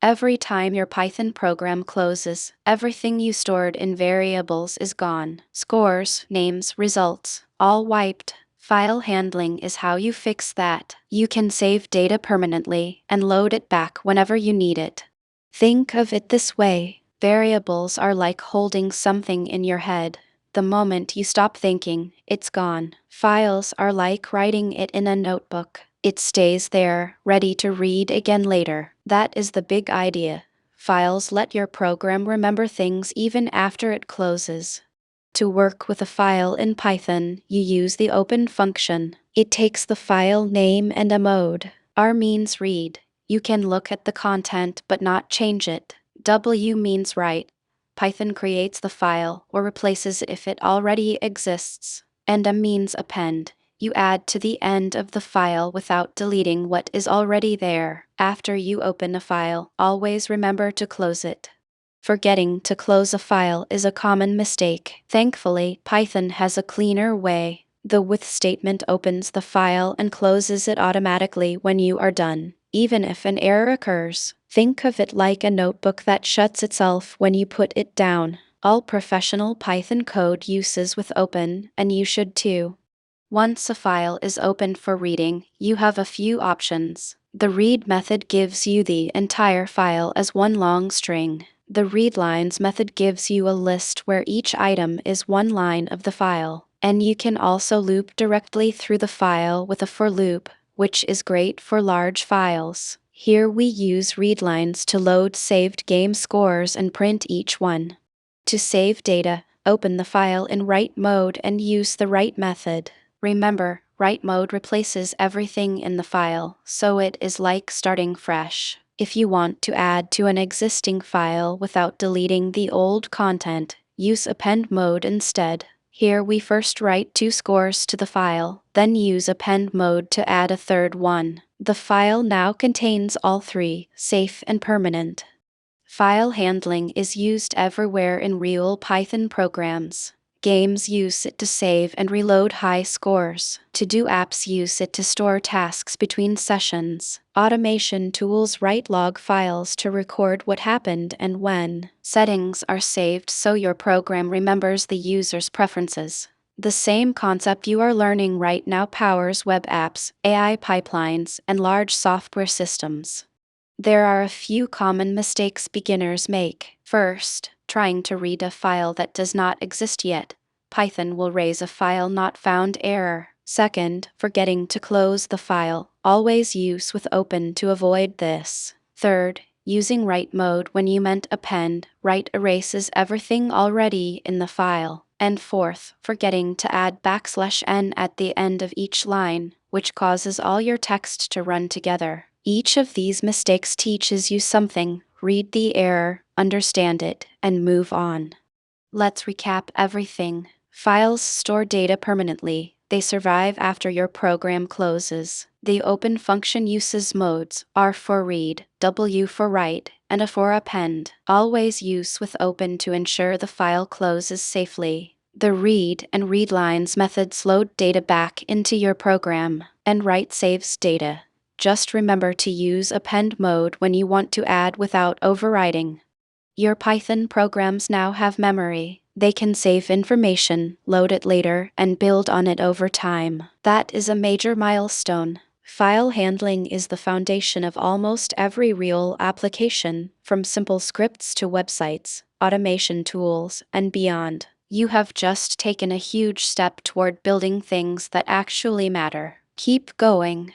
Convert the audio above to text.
Every time your Python program closes, everything you stored in variables is gone. Scores, names, results, all wiped. File handling is how you fix that. You can save data permanently and load it back whenever you need it. Think of it this way: variables are like holding something in your head. The moment you stop thinking, it's gone. Files are like writing it in a notebook. It stays there, ready to read again later. That is the big idea. Files let your program remember things even after it closes. To work with a file in Python, you use the open function. It takes the file name and a mode. R means read. You can look at the content but not change it. W means write. Python creates the file or replaces if it already exists. And M means append. You add to the end of the file without deleting what is already there. After you open a file, always remember to close it. Forgetting to close a file is a common mistake. Thankfully, Python has a cleaner way. The with statement opens the file and closes it automatically when you are done. Even if an error occurs, think of it like a notebook that shuts itself when you put it down. All professional Python code uses with open, and you should too. Once a file is opened for reading, you have a few options. The read method gives you the entire file as one long string. The readlines method gives you a list where each item is one line of the file. And you can also loop directly through the file with a for loop, which is great for large files. Here we use readlines to load saved game scores and print each one. To save data, open the file in write mode and use the write method. Remember, write mode replaces everything in the file, so it is like starting fresh. If you want to add to an existing file without deleting the old content, use append mode instead. Here we first write 2 scores to the file, then use append mode to add a third one. The file now contains all 3, safe and permanent. File handling is used everywhere in real Python programs. Games use it to save and reload high scores. To-do apps use it to store tasks between sessions. Automation tools write log files to record what happened and when. Settings are saved so your program remembers the user's preferences. The same concept you are learning right now powers web apps, AI pipelines, and large software systems. There are a few common mistakes beginners make. First, trying to read a file that does not exist yet. Python will raise a file not found error. Second, forgetting to close the file. Always use with open to avoid this. Third, using write mode when you meant append. Write erases everything already in the file. And fourth, forgetting to add \n at the end of each line, which causes all your text to run together. Each of these mistakes teaches you something. Read the error, understand it, and move on. Let's recap everything. Files store data permanently. They survive after your program closes. The open function uses modes, R for read, W for write, and A for append. Always use with open to ensure the file closes safely. The read and readlines methods load data back into your program, and write saves data. Just remember to use append mode when you want to add without overwriting. Your Python programs now have memory. They can save information, load it later, and build on it over time. That is a major milestone. File handling is the foundation of almost every real application, from simple scripts to websites, automation tools, and beyond. You have just taken a huge step toward building things that actually matter. Keep going.